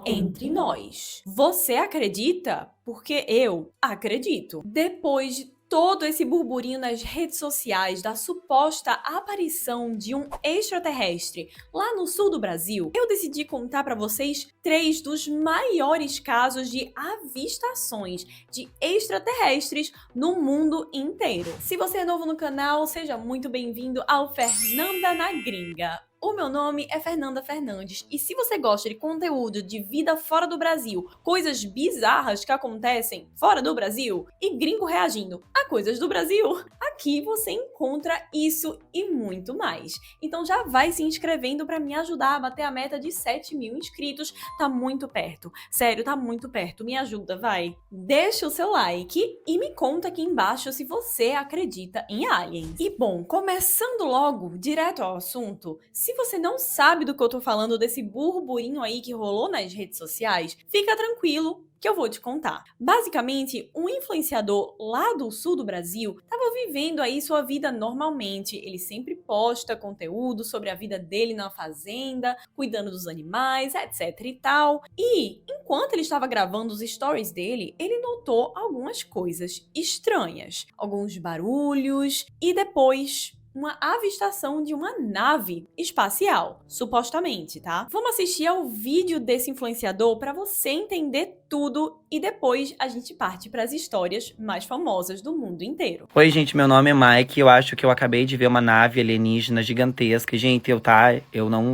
entre nós. Você acredita? Porque eu acredito. Depois de todo esse burburinho nas redes sociais da suposta aparição de um extraterrestre lá no sul do Brasil, eu decidi contar para vocês 3 dos maiores casos de avistações de extraterrestres no mundo inteiro. Se você é novo no canal, seja muito bem-vindo ao Fernanda na Gringa. O meu nome é Fernanda Fernandes e se você gosta de conteúdo de vida fora do Brasil, coisas bizarras que acontecem fora do Brasil e gringo reagindo a coisas do Brasil, aqui você encontra isso e muito mais. Então já vai se inscrevendo para me ajudar a bater a meta de 7.000 inscritos, tá muito perto. Sério, tá muito perto, me ajuda, vai. Deixa o seu like e me conta aqui embaixo se você acredita em aliens. E bom, começando logo, direto ao assunto, se você não sabe do que eu tô falando, desse burburinho aí que rolou nas redes sociais, fica tranquilo que eu vou te contar. Basicamente, um influenciador lá do sul do Brasil estava vivendo aí sua vida normalmente. Ele sempre posta conteúdo sobre a vida dele na fazenda, cuidando dos animais, etc e tal. E, enquanto ele estava gravando os stories dele, ele notou algumas coisas estranhas. Alguns barulhos e depois uma avistação de uma nave espacial, supostamente, tá? Vamos assistir ao vídeo desse influenciador para você entender tudo e depois a gente parte para as histórias mais famosas do mundo inteiro. Oi, gente, meu nome é Mike. Eu acho que eu acabei de ver uma nave alienígena gigantesca. Gente,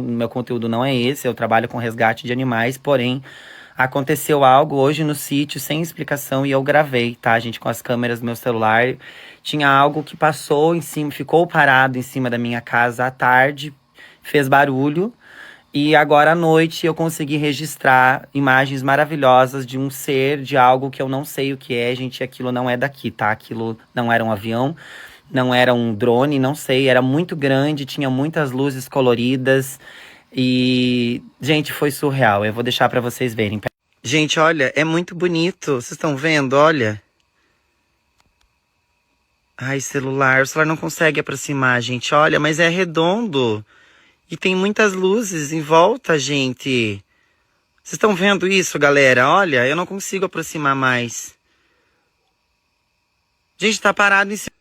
meu conteúdo não é esse, eu trabalho com resgate de animais, porém aconteceu algo hoje no sítio sem explicação e eu gravei, tá, gente, com as câmeras do meu celular. Tinha algo que passou em cima, ficou parado em cima da minha casa à tarde, fez barulho. E agora à noite eu consegui registrar imagens maravilhosas de um ser, de algo que eu não sei o que é, gente. Aquilo não é daqui, tá? Aquilo não era um avião, não era um drone, não sei. Era muito grande, tinha muitas luzes coloridas. E, gente, foi surreal. Eu vou deixar pra vocês verem. Gente, olha, é muito bonito. Vocês estão vendo? Olha. Ai, celular. O celular não consegue aproximar, gente. Olha, mas é redondo. E tem muitas luzes em volta, gente. Vocês estão vendo isso, galera? Olha, eu não consigo aproximar mais. Gente, tá parado em cima.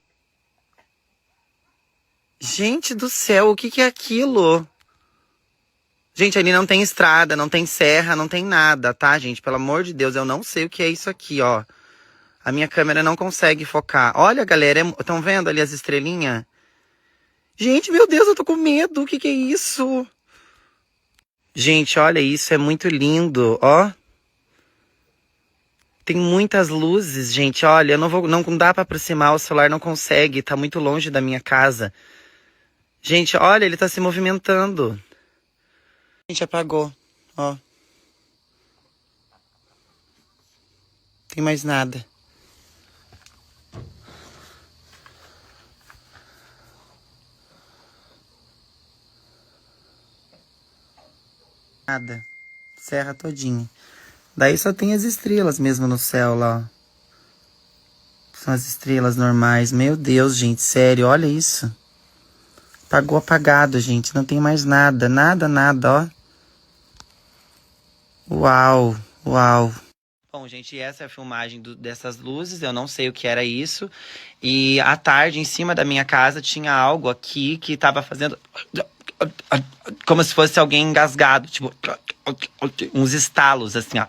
Gente do céu, o que que é aquilo? Gente, ali não tem estrada, não tem serra, não tem nada, tá, gente? Pelo amor de Deus, eu não sei o que é isso aqui, ó. A minha câmera não consegue focar. Olha, galera, estão vendo ali as estrelinhas? Gente, meu Deus, eu tô com medo. O que que é isso? Gente, olha isso, é muito lindo, ó. Tem muitas luzes, gente, olha, não dá pra aproximar, o celular não consegue, tá muito longe da minha casa. Gente, olha, ele tá se movimentando. Gente, apagou, ó. Tem mais nada. Nada. Serra todinha. Daí só tem as estrelas mesmo no céu lá, ó. São as estrelas normais. Meu Deus, gente, sério, olha isso. Apagou apagado, gente. Não tem mais nada. Nada, nada, ó. Uau, uau. Bom, gente, essa é a filmagem dessas luzes. Eu não sei o que era isso. E à tarde, em cima da minha casa, tinha algo aqui que tava fazendo... como se fosse alguém engasgado. Tipo, uns estalos, assim, ó.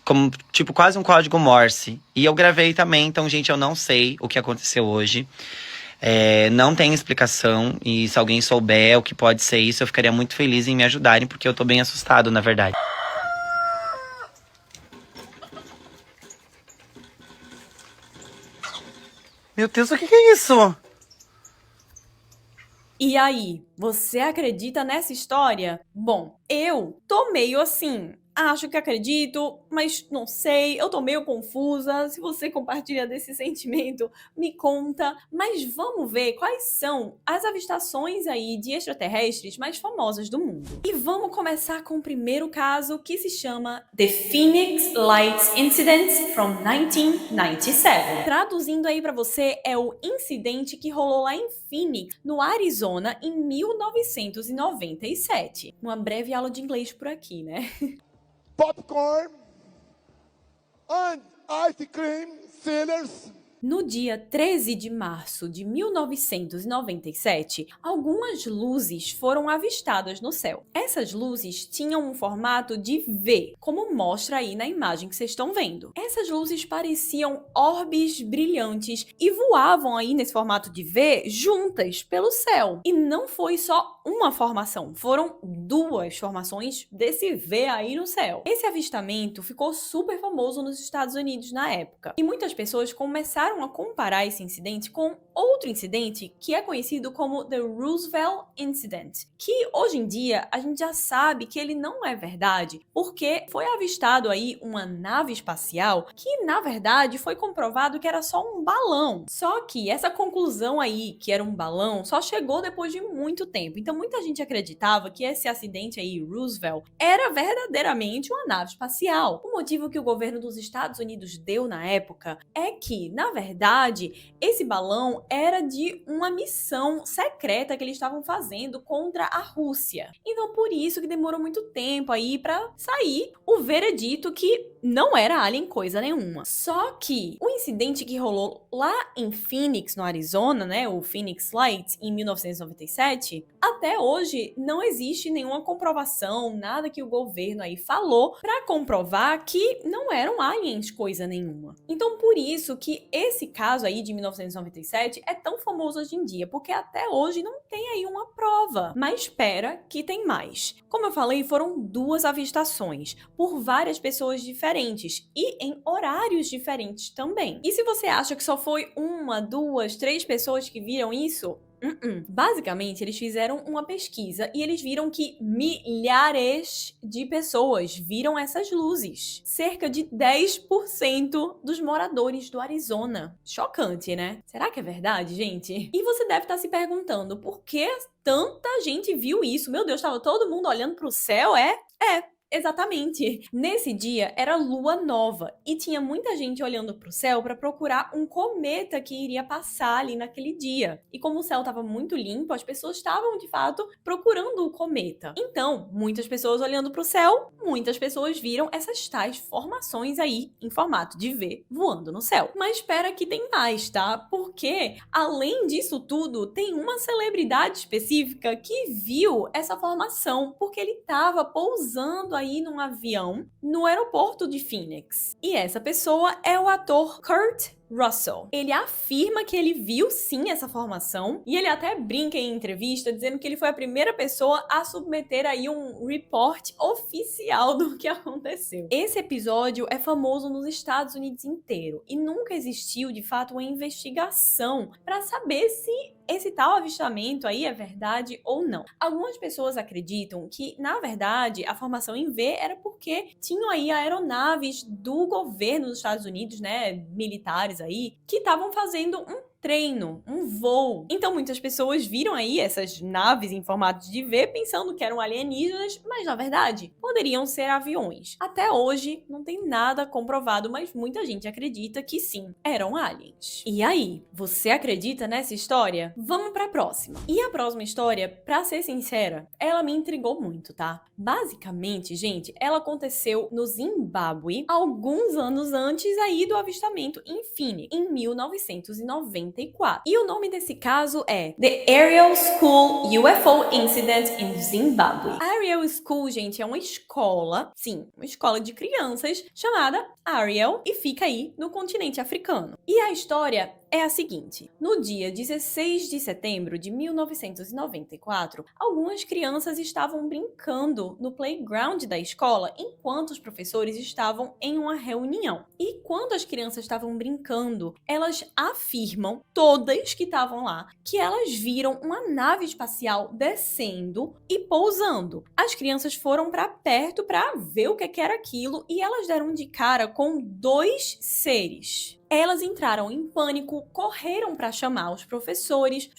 Como, tipo, quase um código Morse. E eu gravei também, então, gente, eu não sei o que aconteceu hoje. Não tem explicação, e se alguém souber o que pode ser isso, eu ficaria muito feliz em me ajudarem, porque eu tô bem assustado, na verdade. Meu Deus, o que que é isso? E aí, você acredita nessa história? Bom, eu tô meio assim, acho que acredito, mas não sei, eu tô meio confusa. Se você compartilha desse sentimento, me conta. Mas vamos ver quais são as avistações aí de extraterrestres mais famosas do mundo. E vamos começar com o primeiro caso, que se chama The Phoenix Lights Incident from 1997. Traduzindo aí pra você, é o incidente que rolou lá em Phoenix, no Arizona, em 1997. Uma breve aula de inglês por aqui, né? popcorn, and ice cream sellers. No dia 13 de março de 1997, algumas luzes foram avistadas no céu. Essas luzes tinham um formato de V, como mostra aí na imagem que vocês estão vendo. Essas luzes pareciam orbes brilhantes e voavam aí nesse formato de V juntas pelo céu. E não foi só uma formação, foram duas formações desse V aí no céu. Esse avistamento ficou super famoso nos Estados Unidos na época, e muitas pessoas começaram a comparar esse incidente com outro incidente que é conhecido como The Roosevelt Incident, que hoje em dia a gente já sabe que ele não é verdade, porque foi avistado aí uma nave espacial que, na verdade, foi comprovado que era só um balão. Só que essa conclusão aí, que era um balão, só chegou depois de muito tempo. Então muita gente acreditava que esse acidente aí, Roosevelt, era verdadeiramente uma nave espacial. O motivo que o governo dos Estados Unidos deu na época é que, na verdade, esse balão era de uma missão secreta que eles estavam fazendo contra a Rússia. Então, por isso que demorou muito tempo aí para sair o veredito que não era alien coisa nenhuma. Só que o incidente que rolou lá em Phoenix, no Arizona, né, o Phoenix Light, em 1997, até hoje não existe nenhuma comprovação, nada que o governo aí falou para comprovar que não eram aliens coisa nenhuma. Então, por isso que esse caso aí de 1997 é tão famoso hoje em dia, porque até hoje não tem aí uma prova. Mas espera que tem mais. Como eu falei, foram duas avistações por várias pessoas diferentes e em horários diferentes também. E se você acha que só foi uma, duas, três pessoas que viram isso, basicamente, eles fizeram uma pesquisa e eles viram que milhares de pessoas viram essas luzes. Cerca de 10% dos moradores do Arizona. Chocante, né? Será que é verdade, gente? E você deve estar se perguntando por que tanta gente viu isso? Meu Deus, estava todo mundo olhando para o céu, é? Exatamente. Nesse dia era lua nova e tinha muita gente olhando para o céu para procurar um cometa que iria passar ali naquele dia. E como o céu estava muito limpo, as pessoas estavam de fato procurando o cometa. Então, muitas pessoas olhando para o céu, muitas pessoas viram essas tais formações aí em formato de V voando no céu. Mas espera que tem mais, tá? Porque além disso tudo, tem uma celebridade específica que viu essa formação, porque ele estava pousando aí num avião no aeroporto de Phoenix. E essa pessoa é o ator Kurt Russell. Ele afirma que ele viu sim essa formação e ele até brinca em entrevista dizendo que ele foi a primeira pessoa a submeter aí um report oficial do que aconteceu. Esse episódio é famoso nos Estados Unidos inteiro e nunca existiu de fato uma investigação para saber se esse tal avistamento aí é verdade ou não. Algumas pessoas acreditam que, na verdade, a formação em V era porque tinham aí aeronaves do governo dos Estados Unidos, né, militares aí, que estavam fazendo um treino, um voo. Então muitas pessoas viram aí essas naves em formato de V pensando que eram alienígenas, mas na verdade poderiam ser aviões. Até hoje não tem nada comprovado, mas muita gente acredita que sim, eram aliens. E aí, você acredita nessa história? Vamos pra próxima. E a próxima história, pra ser sincera, ela me intrigou muito, tá? Basicamente, gente, ela aconteceu no Zimbábue alguns anos antes aí do avistamento em Phoenix, em 1994. E o nome desse caso é The Ariel School UFO Incident in Zimbabwe. A Ariel School, gente, é uma escola, sim, uma escola de crianças chamada Ariel e fica aí no continente africano. E a história é a seguinte: no dia 16 de setembro de 1994, algumas crianças estavam brincando no playground da escola enquanto os professores estavam em uma reunião. E quando as crianças estavam brincando, elas afirmam, todas que estavam lá, que elas viram uma nave espacial descendo e pousando. As crianças foram para perto para ver o que era aquilo e elas deram de cara com dois seres. Elas entraram em pânico, correram para chamar os professores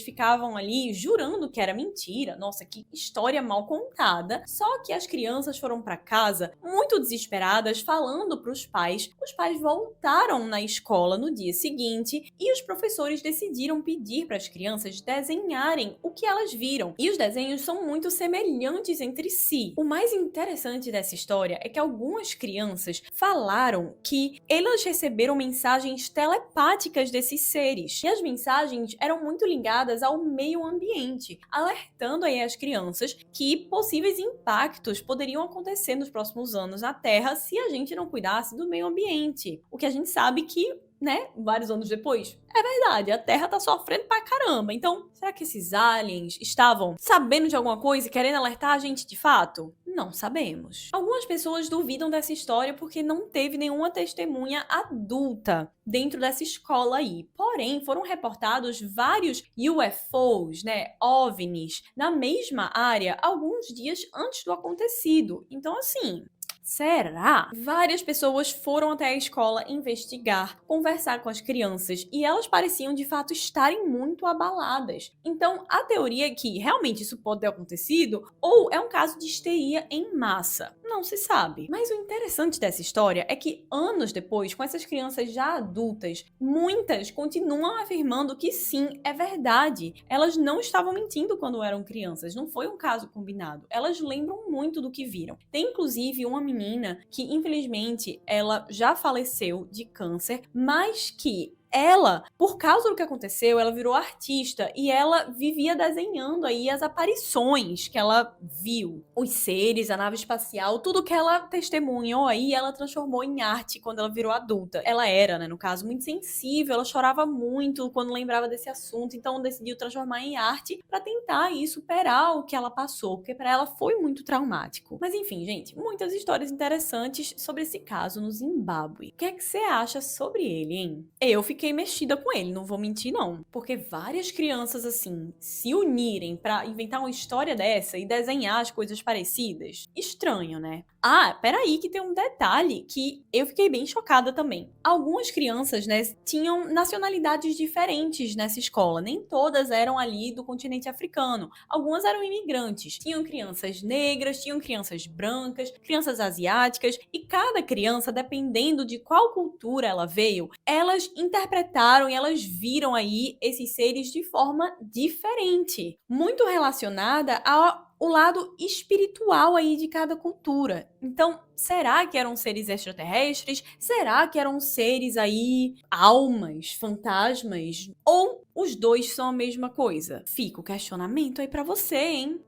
ficavam ali jurando que era mentira. Nossa, que história mal contada. Só que as crianças foram para casa muito desesperadas, falando para os pais. Os pais voltaram na escola no dia seguinte e os professores decidiram pedir para as crianças desenharem o que elas viram. E os desenhos são muito semelhantes entre si. O mais interessante dessa história é que algumas crianças falaram que elas receberam mensagens telepáticas desses seres. E as mensagens eram muito ligadas ao meio ambiente, alertando aí as crianças que possíveis impactos poderiam acontecer nos próximos anos na Terra se a gente não cuidasse do meio ambiente. O que a gente sabe que, né, vários anos depois, é verdade, a Terra tá sofrendo pra caramba. Então, será que esses aliens estavam sabendo de alguma coisa e querendo alertar a gente de fato? Não sabemos. Algumas pessoas duvidam dessa história porque não teve nenhuma testemunha adulta dentro dessa escola aí. Porém, foram reportados vários UFOs, né, OVNIs, na mesma área alguns dias antes do acontecido. Então, assim, será? Várias pessoas foram até a escola investigar, conversar com as crianças e elas pareciam de fato estarem muito abaladas. Então, a teoria é que realmente isso pode ter acontecido ou é um caso de histeria em massa. Não se sabe. Mas o interessante dessa história é que anos depois, com essas crianças já adultas, muitas continuam afirmando que sim, é verdade. Elas não estavam mentindo quando eram crianças, não foi um caso combinado. Elas lembram muito do que viram. Tem inclusive uma menina que, infelizmente, ela já faleceu de câncer, mas que ela, por causa do que aconteceu, ela virou artista e ela vivia desenhando aí as aparições que ela viu. Os seres, a nave espacial, tudo que ela testemunhou aí, ela transformou em arte quando ela virou adulta. Ela era, né, no caso, muito sensível, ela chorava muito quando lembrava desse assunto, então decidiu transformar em arte pra tentar aí superar o que ela passou, porque pra ela foi muito traumático. Mas enfim, gente, muitas histórias interessantes sobre esse caso no Zimbábue. O que é que você acha sobre ele, hein? Eu fiquei mexida com ele, não vou mentir não. Porque várias crianças, assim, se unirem pra inventar uma história dessa e desenhar as coisas parecidas, estranho, né? Ah, peraí que tem um detalhe que eu fiquei bem chocada também. Algumas crianças, né, tinham nacionalidades diferentes nessa escola. Nem todas eram ali do continente africano. Algumas eram imigrantes. Tinham crianças negras, tinham crianças brancas, crianças asiáticas. E cada criança, dependendo de qual cultura ela veio, elas interpretaram e elas viram aí esses seres de forma diferente. Muito relacionada ao lado espiritual aí de cada cultura. Então, será que eram seres extraterrestres? Será que eram seres aí, almas, fantasmas? Ou os dois são a mesma coisa? Fica o questionamento aí pra você, hein?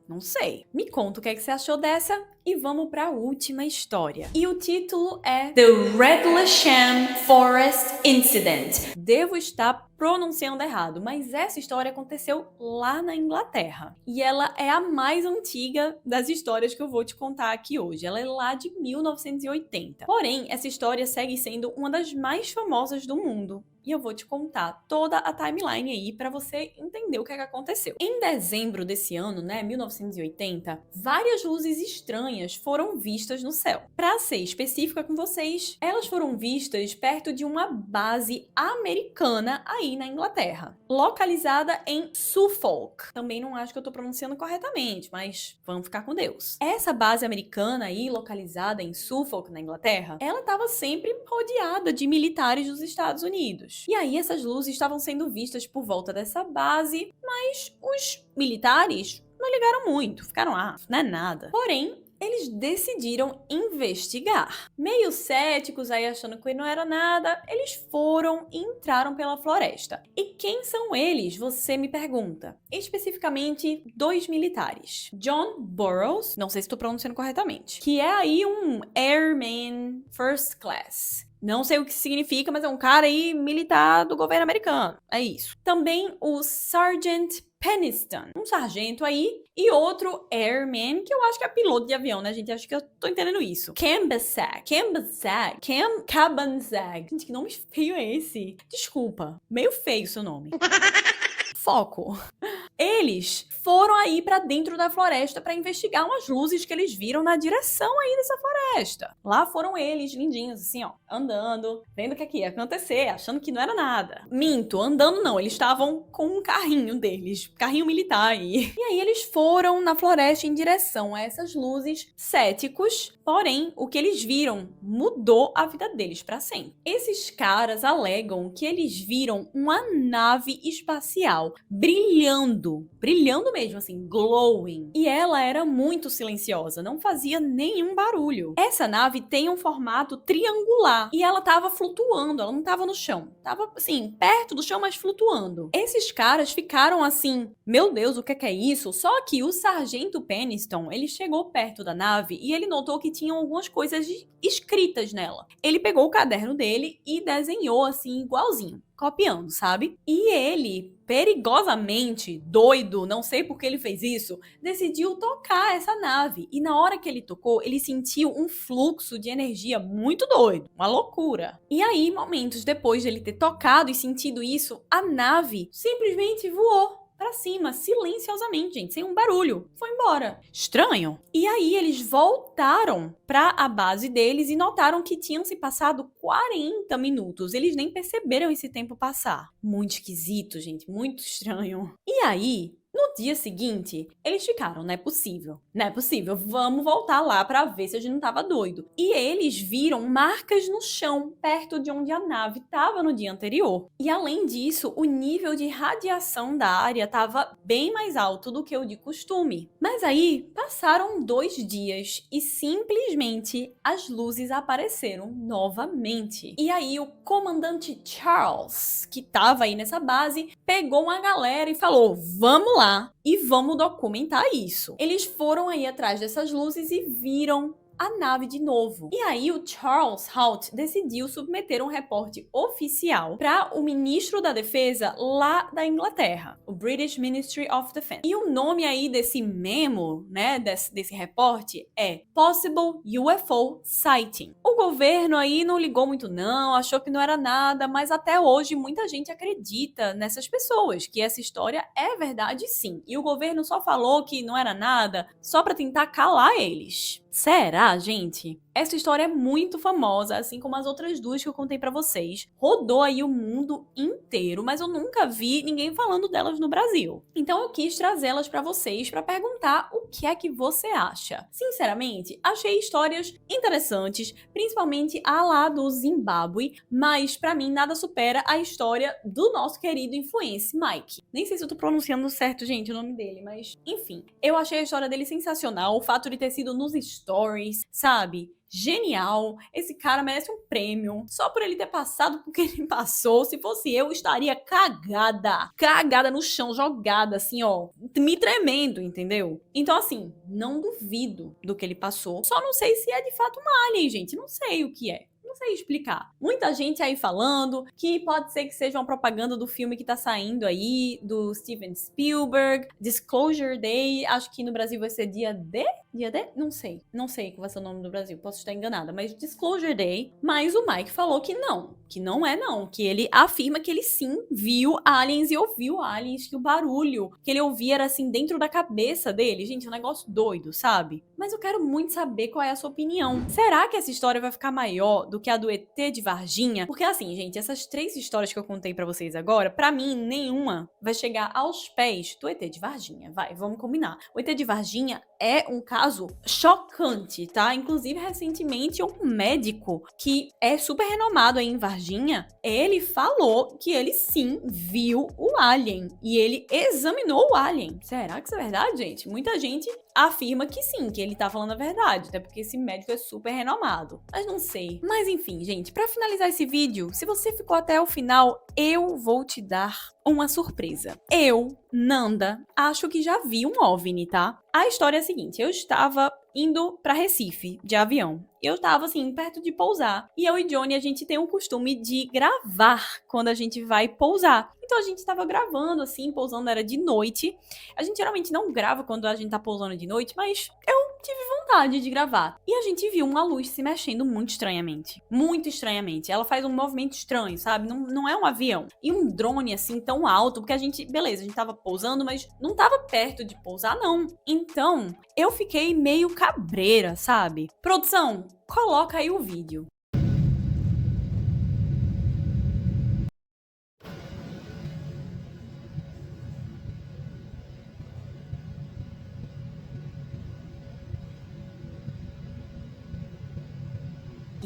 Não sei. Me conta o que é que você achou dessa e vamos pra última história. E o título é The Redlesham Forest Incident. Devo estar pronunciando errado, mas essa história aconteceu lá na Inglaterra. E ela é a mais antiga das histórias que eu vou te contar aqui hoje. Ela é lá de 1980. Porém, essa história segue sendo uma das mais famosas do mundo. E eu vou te contar toda a timeline aí para você entender o que é que aconteceu. Em dezembro desse ano, né, 1980, várias luzes estranhas foram vistas no céu. Para ser específica com vocês, elas foram vistas perto de uma base americana aí na Inglaterra, localizada em Suffolk. Também não acho que eu tô pronunciando corretamente, mas vamos ficar com Deus. Essa base americana aí, localizada em Suffolk, na Inglaterra, ela estava sempre rodeada de militares dos Estados Unidos. E aí essas luzes estavam sendo vistas por volta dessa base, mas os militares não ligaram muito, ficaram, não é nada. Porém, eles decidiram investigar. Meio céticos aí, achando que não era nada, eles foram e entraram pela floresta. E quem são eles, você me pergunta? Especificamente, 2 militares. John Burroughs, não sei se estou pronunciando corretamente, que é aí um Airman First Class. Não sei o que significa, mas é um cara aí militar do governo americano. É isso. Também o Sergeant Peniston, um sargento aí, e outro airman, que eu acho que é piloto de avião, né, gente? Acho que eu tô entendendo isso. Cabanzag. Gente, que nome feio é esse? Desculpa, meio feio o seu nome. Foco. Eles foram aí pra dentro da floresta pra investigar umas luzes que eles viram na direção aí dessa floresta. Lá foram eles, lindinhos, assim, ó, andando, vendo o que ia acontecer, achando que não era nada. Minto, andando não, eles estavam com um carrinho deles, carrinho militar aí. E aí eles foram na floresta em direção a essas luzes, céticos, porém, o que eles viram mudou a vida deles pra sempre. Esses caras alegam que eles viram uma nave espacial brilhando mesmo, assim, glowing. E ela era muito silenciosa, não fazia nenhum barulho. Essa nave tem um formato triangular e ela tava flutuando, ela não tava no chão. Tava, assim, perto do chão, mas flutuando. Esses caras ficaram assim, meu Deus, o que é isso? Só que o sargento Peniston, ele chegou perto da nave e ele notou que tinham algumas coisas escritas nela. Ele pegou o caderno dele e desenhou assim, igualzinho, copiando, sabe? E ele, perigosamente doido, não sei por que ele fez isso, decidiu tocar essa nave. E na hora que ele tocou, ele sentiu um fluxo de energia muito doido, uma loucura. E aí, momentos depois de ele ter tocado e sentido isso, a nave simplesmente voou pra cima, silenciosamente, gente, sem um barulho. Foi embora. Estranho. E aí eles voltaram pra a base deles e notaram que tinham se passado 40 minutos. Eles nem perceberam esse tempo passar. Muito esquisito, gente, muito estranho. E aí, no dia seguinte, eles ficaram, não é possível, vamos voltar lá pra ver se a gente não tava doido. E eles viram marcas no chão, perto de onde a nave tava no dia anterior. E além disso, o nível de radiação da área tava bem mais alto do que o de costume. Mas aí, passaram 2 dias e simplesmente as luzes apareceram novamente. E aí o comandante Charles, que tava aí nessa base, pegou uma galera e falou, vamos lá e vamos documentar isso. Eles foram aí atrás dessas luzes e viram a nave de novo. E aí o Charles Halt decidiu submeter um reporte oficial para o ministro da Defesa lá da Inglaterra, o British Ministry of Defence. E o nome aí desse memo, né, desse reporte é Possible UFO Sighting. O governo aí não ligou muito não, achou que não era nada, mas até hoje muita gente acredita nessas pessoas, que essa história é verdade sim. E o governo só falou que não era nada só para tentar calar eles. Será, gente? Essa história é muito famosa, assim como as outras 2 que eu contei pra vocês. Rodou aí o mundo inteiro, mas eu nunca vi ninguém falando delas no Brasil. Então eu quis trazê-las pra vocês pra perguntar o que é que você acha. Sinceramente, achei histórias interessantes, principalmente a lá do Zimbábue, mas pra mim nada supera a história do nosso querido influencer Mike. Nem sei se eu tô pronunciando certo, gente, o nome dele, mas enfim. Eu achei a história dele sensacional, o fato de ter sido nos stories, sabe? Genial, esse cara merece um prêmio só por ele ter passado por que ele passou. Se fosse eu, estaria cagada no chão, jogada assim, ó, me tremendo, entendeu? Então assim, não duvido do que ele passou, só não sei se é de fato uma alien, gente, não sei o que é. Não sei explicar. Muita gente aí falando que pode ser que seja uma propaganda do filme que tá saindo aí, do Steven Spielberg, Disclosure Day, acho que no Brasil vai ser dia D? Dia D? Não sei qual vai ser o nome do Brasil, posso estar enganada, mas Disclosure Day. Mas o Mike falou que não é não, que ele afirma que ele sim viu aliens e ouviu aliens, que o barulho que ele ouvia era assim dentro da cabeça dele. Gente, é um negócio doido, sabe? Mas eu quero muito saber qual é a sua opinião. Será que essa história vai ficar maior do que a do ET de Varginha? Porque assim, gente, essas 3 histórias que eu contei pra vocês agora, pra mim, nenhuma vai chegar aos pés do ET de Varginha. Vamos combinar. O ET de Varginha é um caso chocante, tá? Inclusive, recentemente, um médico que é super renomado aí em Varginha, ele falou que ele sim viu o alien. E ele examinou o alien. Será que isso é verdade, gente? Muita gente afirma que sim, que ele tá falando a verdade, até porque esse médico é super renomado. Mas não sei. Mas enfim, gente, pra finalizar esse vídeo, se você ficou até o final, eu vou te dar uma surpresa. Eu, Nanda, acho que já vi um OVNI, tá? A história é a seguinte, eu estava indo pra Recife, de avião. Eu tava, assim, perto de pousar. E eu e Johnny, a gente tem o costume de gravar quando a gente vai pousar. Então a gente tava gravando, assim, pousando, era de noite. A gente geralmente não grava quando a gente tá pousando de noite, mas eu tive vontade de gravar. E a gente viu uma luz se mexendo muito estranhamente. Muito estranhamente. Ela faz um movimento estranho, sabe? Não é um avião. E um drone assim tão alto, porque a gente, beleza, a gente tava pousando, mas não tava perto de pousar, não. Então, eu fiquei meio cabreira, sabe? Produção, coloca aí o vídeo.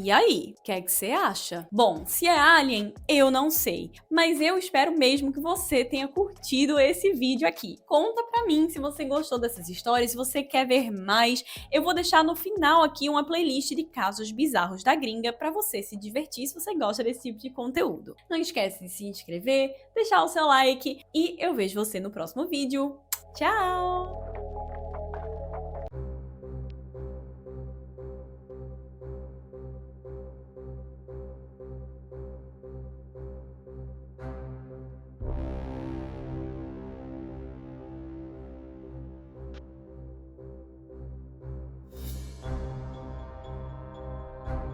E aí, o que é que você acha? Bom, se é Alien, eu não sei, mas eu espero mesmo que você tenha curtido esse vídeo aqui. Conta pra mim se você gostou dessas histórias, se você quer ver mais. Eu vou deixar no final aqui uma playlist de casos bizarros da gringa pra você se divertir se você gosta desse tipo de conteúdo. Não esquece de se inscrever, deixar o seu like e eu vejo você no próximo vídeo. Tchau!